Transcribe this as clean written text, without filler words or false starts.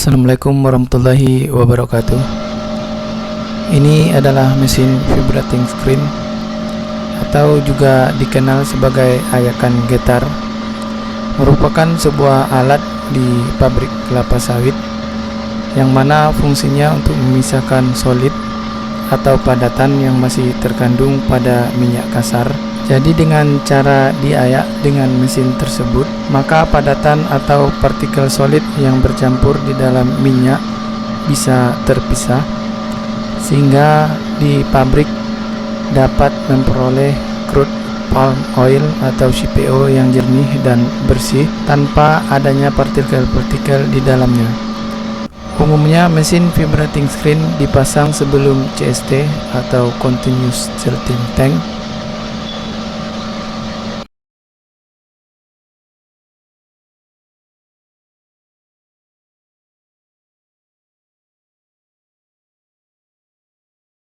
Assalamualaikum warahmatullahi wabarakatuh. Ini adalah mesin vibrating screen atau juga dikenal sebagai ayakan getar. Merupakan sebuah alat di pabrik kelapa sawit yang mana fungsinya untuk memisahkan solid atau padatan yang masih terkandung pada minyak kasar. Jadi dengan cara diayak dengan mesin tersebut, maka padatan atau partikel solid yang bercampur di dalam minyak bisa terpisah, sehingga di pabrik dapat memperoleh crude palm oil atau CPO yang jernih dan bersih tanpa adanya partikel-partikel di dalamnya. Umumnya mesin vibrating screen dipasang sebelum CST atau continuous throttling tank